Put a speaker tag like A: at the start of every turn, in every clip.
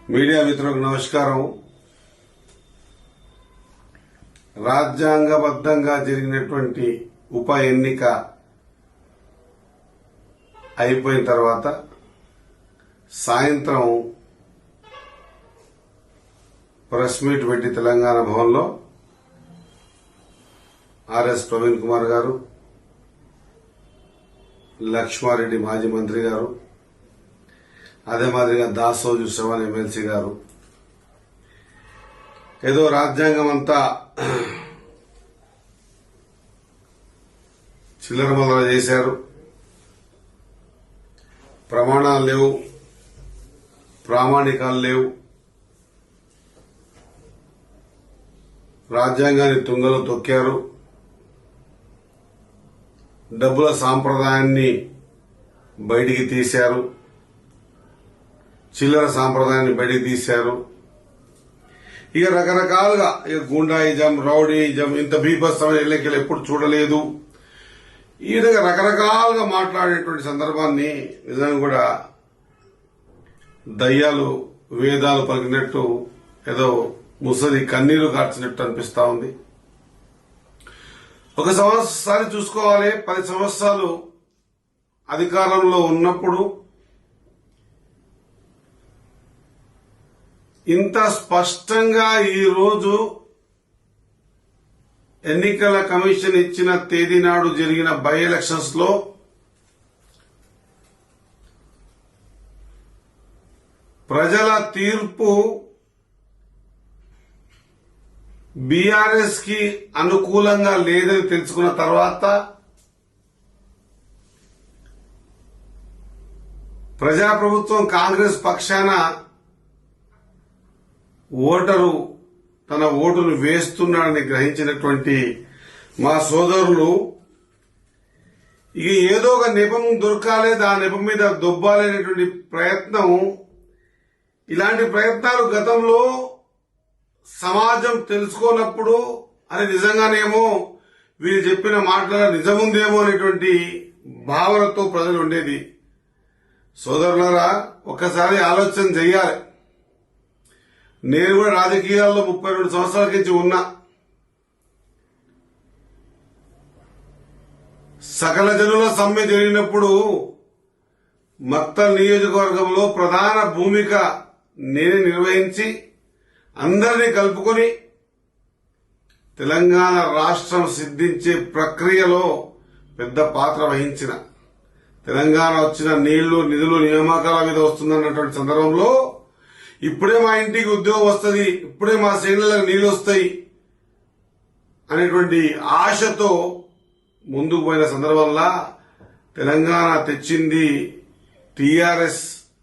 A: Media మిత్రులకు నమస్కారం. రాజ్యాంగబద్ధంగా జరిగినటువంటి ఉప ఎన్నిక అయిపోయిన తర్వాత సాయంత్రం ప్రెస్ మీట్ పెట్టి తెలంగాణ భవన్లో ఆర్ఎస్ ప్రవీణ్ కుమార్ గారు, లక్ష్మారెడ్డి మాజీ మంత్రి గారు, అదే మాదిరిగా దాసోజు శ్రవణ్ ఎమ్మెల్సీ గారు ఏదో రాజ్యాంగం అంతా చిల్లరమల్లర చేశారు, ప్రమాణాలు లేవు, ప్రామాణికాలు లేవు, రాజ్యాంగాన్ని తుంగలో తొక్కారు, డబ్బుల సాంప్రదాయాన్ని బయటికి తీశారు, చిల్లర సాంప్రదాయాన్ని బయటికి తీశారు. ఇక రకరకాలుగా గుండాయిజం, రౌడీయిజం, ఇంత బీభత్సమైన ఎన్నికలు ఎప్పుడు చూడలేదు. ఈ విధంగా రకరకాలుగా మాట్లాడేటువంటి సందర్భాన్ని నిజంగా కూడా దయ్యాలు వేదాలు పలికినట్టు ఏదో ముసలి కన్నీరు కార్చినట్టు అనిపిస్తా ఉంది. ఒకసారి చూసుకోవాలి, 10 సంవత్సరాలు అధికారంలో ఉన్నప్పుడు ఇంత స్పష్టంగా ఈ రోజు ఎన్నికల కమిషన్ ఇచ్చిన తేదీ నాడు జరిగిన బై ఎలక్షన్స్ లో ప్రజల తీర్పు బీఆర్ఎస్ కి అనుకూలంగా లేదని తెలుసుకున్న తర్వాత ప్రజాప్రభుత్వం కాంగ్రెస్ పక్షాన ఓటరు తన ఓటును వేస్తున్నాడని గ్రహించినటువంటి మా సోదరులు ఇక ఏదో ఒక నెపం దొరకాలి, ఆ నెపం మీద దొబ్బాలనేటువంటి ప్రయత్నం, ఇలాంటి ప్రయత్నాలు గతంలో సమాజం తెలుసుకోనప్పుడు అది నిజంగానేమో వీరు చెప్పిన మాటల నిజముందేమో అనేటువంటి భావనతో ప్రజలు ఉండేది. సోదరులారా, ఒక్కసారి ఆలోచన చెయ్యాలి. నేను కూడా రాజకీయాల్లో 32 సంవత్సరాల నుంచి ఉన్నా. సకల జనుల సమ్మె జరిగినప్పుడు మక్తల్ నియోజకవర్గంలో ప్రధాన భూమిక నేనే నిర్వహించి అందరినీ కలుపుకొని తెలంగాణ రాష్ట్రం సిద్ధించే ప్రక్రియలో పెద్ద పాత్ర వహించిన, తెలంగాణ వచ్చిన నీళ్లు, నిధులు, నియామకాల మీద వస్తుందన్నటువంటి సందర్భంలో ఇప్పుడే మా ఇంటికి ఉద్యోగం వస్తుంది, ఇప్పుడే మా శ్రేణులకు నీళ్లు వస్తాయి అనేటువంటి ఆశతో ముందుకు పోయిన సందర్భంలో తెలంగాణ తెచ్చింది టీఆర్ఎస్,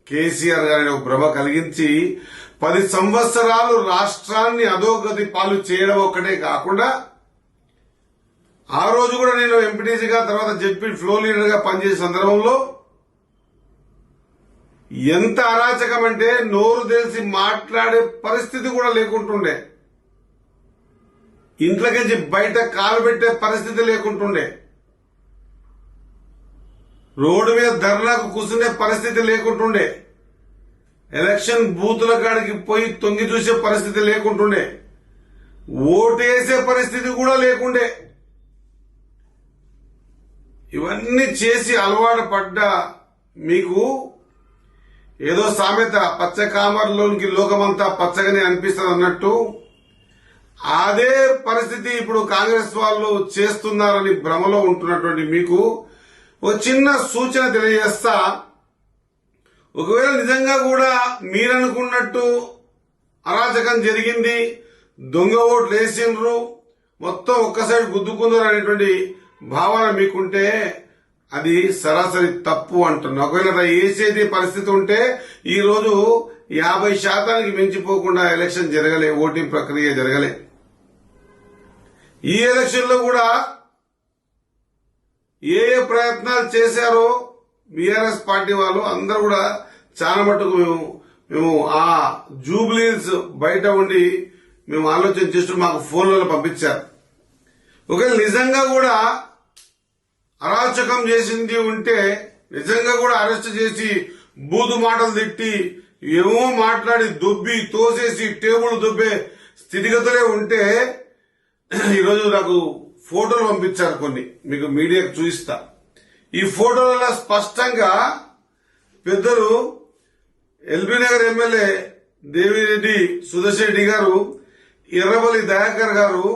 A: కేసీఆర్ గారిని ఒక భ్రమ కలిగించి 10 సంవత్సరాలు రాష్ట్రాన్ని అధోగతి పాలు చేయడం ఒక్కటే కాకుండా ఆ రోజు కూడా నేను ఎంపీటీసీగా తర్వాత జెడ్పీ ఫ్లో లీడర్ గా పనిచేసే సందర్భంలో ఎంత అరాచకం అంటే నోరు తెలిసి మాట్లాడే పరిస్థితి కూడా లేకుంటుండే, ఇంట్లోకించి బయట కాలు పెట్టే పరిస్థితి లేకుంటుండే, రోడ్డు మీద ధర్నాకు కూర్చునే పరిస్థితి లేకుంటుండే, ఎలక్షన్ బూతుల కాడికి పోయి తొంగి చూసే పరిస్థితి లేకుంటుండే, ఓటేసే పరిస్థితి కూడా లేకుండే. ఇవన్నీ చేసి అలవాటు పడ్డ మీకు ఏదో సామెత పచ్చ కామర్లోనికి లోకమంతా పచ్చగానే అనిపిస్తుంది అన్నట్టు అదే పరిస్థితి ఇప్పుడు కాంగ్రెస్ వాళ్ళు చేస్తున్నారని భ్రమలో ఉంటున్నటువంటి మీకు ఒక చిన్న సూచన తెలియజేస్తా. ఒకవేళ నిజంగా కూడా మీరనుకున్నట్టు అరాచకం జరిగింది, దొంగ ఓట్లు వేసిండ్రు, మొత్తం ఒక్కసారి గుద్దుకుందరు అనేటువంటి భావన మీకుంటే అది సరాసరి తప్పు అంటున్నా. ఒకవేళ వేసేది పరిస్థితి ఉంటే ఈ రోజు 50% మించిపోకుండా ఎలక్షన్ జరగలే, ఓటింగ్ ప్రక్రియ జరగలే. ఈ ఎలక్షన్ లో కూడా ఏ ప్రయత్నాలు చేశారో బీఆర్ఎస్ పార్టీ వాళ్ళు అందరూ కూడా చాలా మటుకు మేము ఆ జూబ్లీస్ బయట ఉండి మేము ఆలోచన చేస్తూ మాకు ఫోన్లలో పంపించారు. ఒకవేళ నిజంగా కూడా అరాచకం చేసింది ఉంటే నిజంగా కూడా అరెస్ట్ చేసి బూతు మాటలు తిట్టి ఏమో మాట్లాడి దుబ్బి తోసేసి టేబుల్ దుబ్బే స్థితిగతులే ఉంటే ఈరోజు నాకు ఫోటోలు పంపించారు కొన్ని, మీకు మీడియాకు చూపిస్తా. ఈ ఫోటోలలో స్పష్టంగా పెద్దలు ఎల్బీ నగర్ ఎమ్మెల్యే దేవిరెడ్డి సుదర్శన్ రెడ్డి గారు, ఎర్రబల్లి దయాకర్ గారు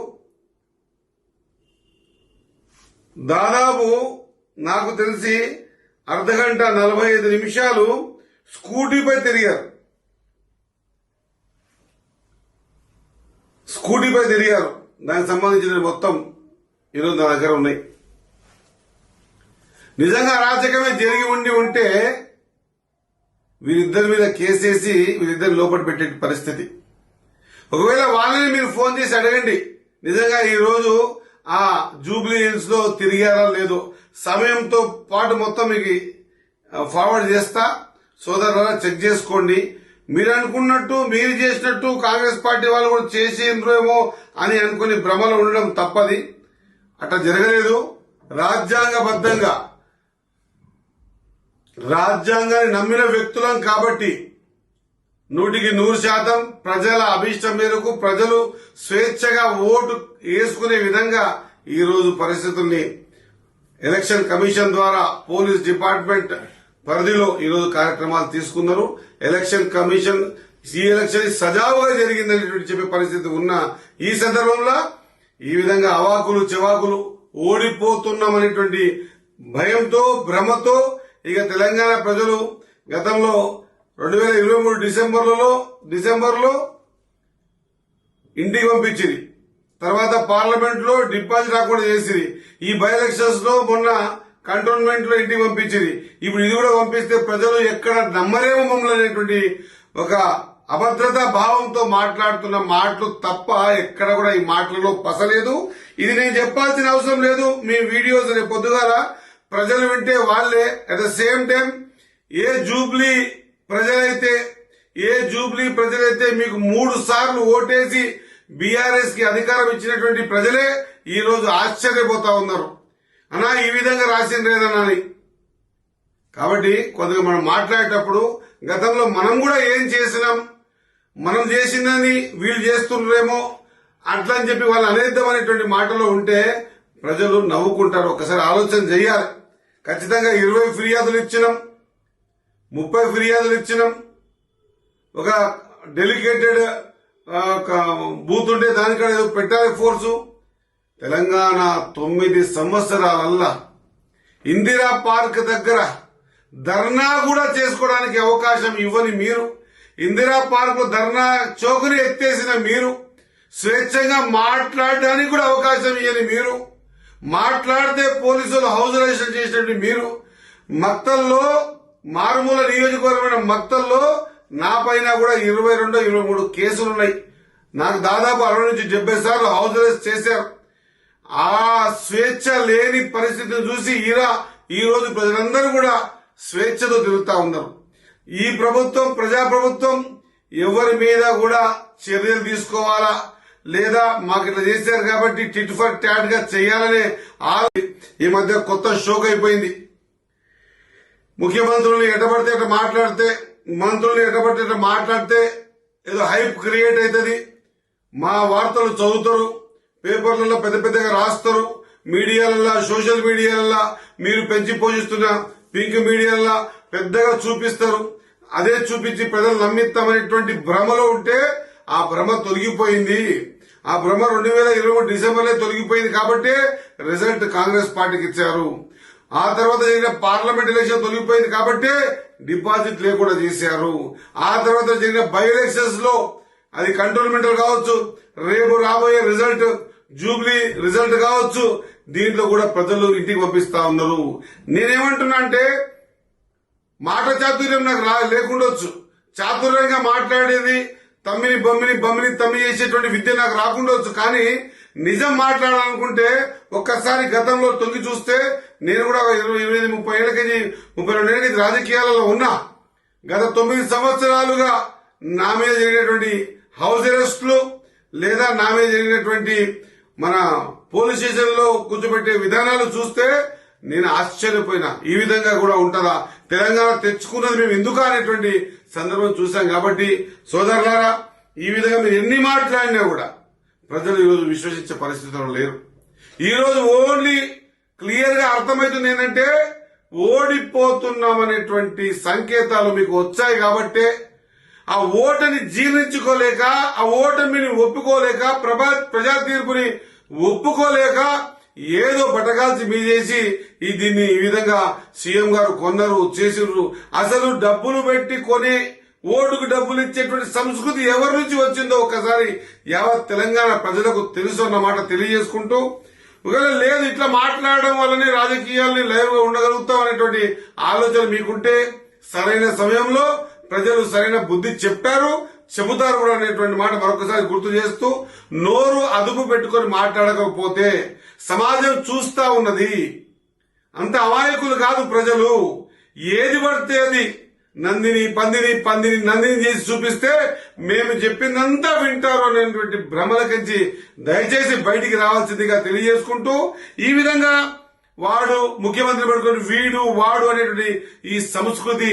A: దాదాపు నాకు తెలిసి అర్ధగంట 45 నిమిషాలు స్కూటీపై తిరిగారు. దానికి సంబంధించిన మొత్తం ఈరోజు నా దగ్గర ఉన్నాయి. నిజంగా అరాచకమే జరిగి ఉంటే వీరిద్దరి మీద కేసేసి వీరిద్దరిని లోపల పెట్టే పరిస్థితి. ఒకవేళ వాళ్ళని మీరు ఫోన్ చేసి అడగండి, నిజంగా ఈ రోజు ఆ జూబ్లీ హిల్స్ లో తిరిగారా లేదో సమయంతో పాటు మొత్తం మీకు ఫార్వర్డ్ చేస్తా. సోదరులారా చెక్ చేసుకోండి. మీరు అనుకున్నట్టు మీరు చేసినట్టు కాంగ్రెస్ పార్టీ వాళ్ళు కూడా చేసేమో అని అనుకుని భ్రమలో ఉండడం తప్పది. అట్లా జరగలేదు. రాజ్యాంగబద్ధంగా రాజ్యాంగాన్ని నమ్మిన వ్యక్తులం కాబట్టి 100% ప్రజల అభిష్టం మేరకు ప్రజలు స్వేచ్ఛగా ఓటు వేసుకునే విధంగా ఈ రోజు పరిస్థితుల్ని ఎలక్షన్ కమిషన్ ద్వారా పోలీస్ డిపార్ట్మెంట్ పరిధిలో ఈరోజు కార్యక్రమాలు తీసుకున్నారు. ఎలక్షన్ కమిషన్ ఈ ఎలక్షన్ సజావుగా జరిగిందని చెప్పే పరిస్థితి ఉన్న ఈ సందర్భంలో ఈ విధంగా అవాకులు చెవాకులు ఓడిపోతున్నామనేటువంటి భయంతో భ్రమతో ఇక తెలంగాణ ప్రజలు గతంలో 2023 డిసెంబర్లో ఇంటికి పంపించింది. తర్వాత పార్లమెంట్ లో డిపాజిట్ రాకుండా చేసింది. ఈ బై ఎలక్షన్స్ లో మొన్న కంటోన్మెంట్ లో ఇంటికి పంపించింది. ఇప్పుడు ఇది కూడా పంపిస్తే ప్రజలు ఎక్కడ నమ్మరేమో మమ్మల్ని అనేటువంటి ఒక అభద్రతా భావంతో మాట్లాడుతున్న మాటలు తప్ప ఎక్కడ కూడా ఈ మాటలలో పసలేదు. ఇది నేను చెప్పాల్సిన అవసరం లేదు. మీ వీడియోస్ రేపు పొద్దుగాల ప్రజలు వింటే వాళ్లే. At the same time A Jubilee ప్రజలైతే మీకు 3 సార్లు ఓటేసి బీఆర్ఎస్ కి అధికారం ఇచ్చినటువంటి ప్రజలే ఈ రోజు ఆశ్చర్యపోతా ఉన్నారు. అన్నా ఈ విధంగా రాసిండ్రేదన్నాని. కాబట్టి కొద్దిగా మనం మాట్లాడేటప్పుడు గతంలో మనం కూడా ఏం చేసినాం, మనం చేసిందని వీళ్ళు చేస్తుండ్రేమో అట్లా అని చెప్పి వాళ్ళు అనేద్దామనేటువంటి మాటలో ఉంటే ప్రజలు నవ్వుకుంటారు. ఒకసారి ఆలోచన చేయాలి. ఖచ్చితంగా 20 ఫిర్యాదులు ఇచ్చినాం, 30 ఫిర్యాదులు ఇచ్చినాం. ఒక డెలికేటెడ్ బూత్ ఉంటే దానికడ ఏదో పెట్టాలి ఫోర్సు. తెలంగాణ 9 సంవత్సరాలల్లా ఇందిరా పార్క్ దగ్గర ధర్నా కూడా చేసుకోవడానికి అవకాశం ఇవ్వని మీరు, ఇందిరా పార్క్ ధర్నా చౌకని ఎత్తేసిన మీరు, స్వేచ్ఛంగా మాట్లాడడానికి కూడా అవకాశం ఇవ్వని మీరు, మాట్లాడితే పోలీసులు హౌస్ అరెస్ట్ చేసినట్టు మీరు, మక్తల్లో మారుమూల నియోజకవర్గమైన మక్తల్లో నా పైన కూడా 22-23 కేసులున్నాయి. నాకు దాదాపు 60 నుంచి 70 సార్లు హౌస్ అరెస్ట్ చేశారు. ఆ స్వేచ్ఛ లేని పరిస్థితిని చూసి ఈ రోజు ప్రజలందరూ కూడా స్వేచ్ఛతో తిరుగుతా ఉన్నారు. ఈ ప్రభుత్వం ప్రజాప్రభుత్వం ఎవరి మీద కూడా చర్యలు తీసుకోవాలా లేదా మాకు ఇట్లా చేశారు కాబట్టి టిట్ ఫర్ టాట్ గా చేయాలనే ఈ మధ్య కొత్త షోక్ అయిపోయింది. ముఖ్యమంత్రులు ఎటబడితే అట్లా మాట్లాడితే, మంత్రులు ఎటబడితే అట్లా మాట్లాడితే ఏదో హైప్ క్రియేట్ అవుతుంది. మా వార్తలు చదువుతారు, పేపర్లలో పెద్ద పెద్దగా రాస్తారు, మీడియాలలో సోషల్ మీడియాలలో మీరు పెంచి పోషిస్తున్న పింక్ మీడియాలలో పెద్దగా చూపిస్తారు. అదే చూపించి ప్రజలు నమ్మిస్తామనేటువంటి భ్రమలో ఉంటే ఆ భ్రమ తొలగిపోయింది. ఆ భ్రమ 2023 డిసెంబర్లో తొలగిపోయింది కాబట్టి రిజల్ట్ కాంగ్రెస్ పార్టీకి ఇచ్చారు. ఆ తర్వాత జరిగిన పార్లమెంట్ ఎలక్షన్ తొలగిపోయింది కాబట్టి డిపాజిట్ లేకుండా చేశారు. ఆ తర్వాత జరిగిన బై ఎలక్షన్స్ లో అది కంటోన్మెంటల్ కావచ్చు, రేపు రాబోయే రిజల్ట్ జూబ్లీ రిజల్ట్ కావచ్చు, దీంట్లో కూడా ప్రజలు ఇంటికి పంపిస్తా ఉన్నారు. నేనేమంటున్నా అంటే మాట చాతుర్యం నాకు లేకుండొచ్చు, చాతుర్యంగా మాట్లాడేది తమ్మిని బమ్మిని తమ్మి చేసేటువంటి విద్య నాకు రాకుండొచ్చు. కానీ నిజం మాట్లాడాలనుకుంటే ఒక్కసారి గతంలో తొంగి చూస్తే నేను కూడా 25-30 ఏళ్ల నుంచి 32 ఏళ్ల నుంచి రాజకీయాలలో ఉన్నా. గత 9 సంవత్సరాలుగా నా మీద జరిగినటువంటి హౌస్ అరెస్టులు లేదా నా మీద జరిగినటువంటి మన పోలీస్ స్టేషన్ లో కూర్చోబెట్టే విధానాలు చూస్తే నేను ఆశ్చర్యపోయినా. ఈ విధంగా కూడా ఉంటుందా, తెలంగాణ తెచ్చుకున్నది మేము ఎందుకు అనేటువంటి సందర్భం చూశాం. కాబట్టి సోదరులారా, ఈ విధంగా మీరు ఎన్ని మాట్లాడినా కూడా ప్రజలు ఈరోజు విశ్వసించే పరిస్థితుల్లో లేరు. ఈరోజు ఓన్లీ క్లియర్ గా అర్థమవుతుంది ఏంటంటే ఓడిపోతున్నామనేటువంటి సంకేతాలు మీకు వచ్చాయి. కాబట్టే ఆ ఓటని జీర్ణించుకోలేక, ఆ ఓటమిని ఒప్పుకోలేక, ప్రజా తీర్పుని ఒప్పుకోలేక ఏదో బటకాల్సి మీ చేసి దీన్ని ఈ విధంగా సీఎం గారు కొన్నారు, చేసిర్రు. అసలు డబ్బులు పెట్టి కొనే, ఓటుకు డబ్బులు ఇచ్చేటువంటి సంస్కృతి ఎవరి నుంచి వచ్చిందో ఒక్కసారి యావత్ తెలంగాణ ప్రజలకు తెలుసు అన్నమాట తెలియజేసుకుంటూ, ఒకవేళ లేదు ఇట్లా మాట్లాడడం వల్లనే రాజకీయాల్ని లైవ్ గా ఉండగలుగుతాం అనేటువంటి ఆలోచన మీకుంటే సరైన సమయంలో ప్రజలు సరైన బుద్ధి చెప్పారు, చెబుతారు కూడా అనేటువంటి మాట మరొకసారి గుర్తు చేస్తూ, నోరు అదుపు పెట్టుకొని మాట్లాడకపోతే సమాజం చూస్తా ఉన్నది. అంత అమాయకులు కాదు ప్రజలు. ఏది పడితే అది నందిని నందిని చేసి చూపిస్తే మేము చెప్పిందంతా వింటారు అనేటువంటి భ్రమలకించి దయచేసి బయటికి రావాల్సిందిగా తెలియజేసుకుంటూ, ఈ విధంగా వాడు ముఖ్యమంత్రి పడుకొని వీడు వాడు అనేటువంటి ఈ సంస్కృతి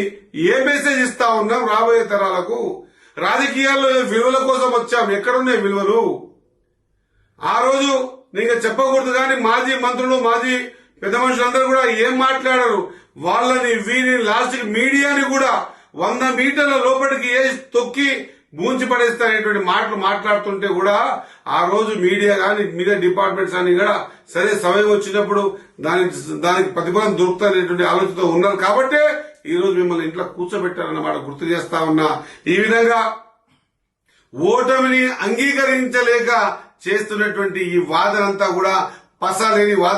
A: ఏ మెసేజ్ ఇస్తా ఉన్నాం రాబోయే తరాలకు? రాజకీయాల్లో విలువల కోసం వచ్చాం, ఎక్కడున్నాయి విలువలు? ఆ రోజు నీకు చెప్పకూడదు కానీ మాజీ మంత్రులు, మాజీ పెద్ద మనుషులందరూ కూడా ఏం మాట్లాడారు? వాళ్ళని వీరిని లాస్ట్ మీడియాని కూడా 100 మీటర్ల లోపలికి తొక్కి బూంచి పడేస్తానేటువంటి మాటలు మాట్లాడుతుంటే కూడా ఆ రోజు మీడియా కానీ మీడియా డిపార్ట్మెంట్స్ అని కూడా సరే సమయం వచ్చినప్పుడు దానికి ప్రతిఫలం దొరుకుతానేటువంటి ఆలోచనతో ఉన్నారు. కాబట్టే ఈ రోజు మిమ్మల్ని ఇంట్లో కూర్చోబెట్టారన్నమాట గుర్తు చేస్తా ఉన్నా. ఈ విధంగా ఓటమిని అంగీకరించలేక చేస్తున్నటువంటి ఈ వాదనంతా కూడా పసలేని వాదన.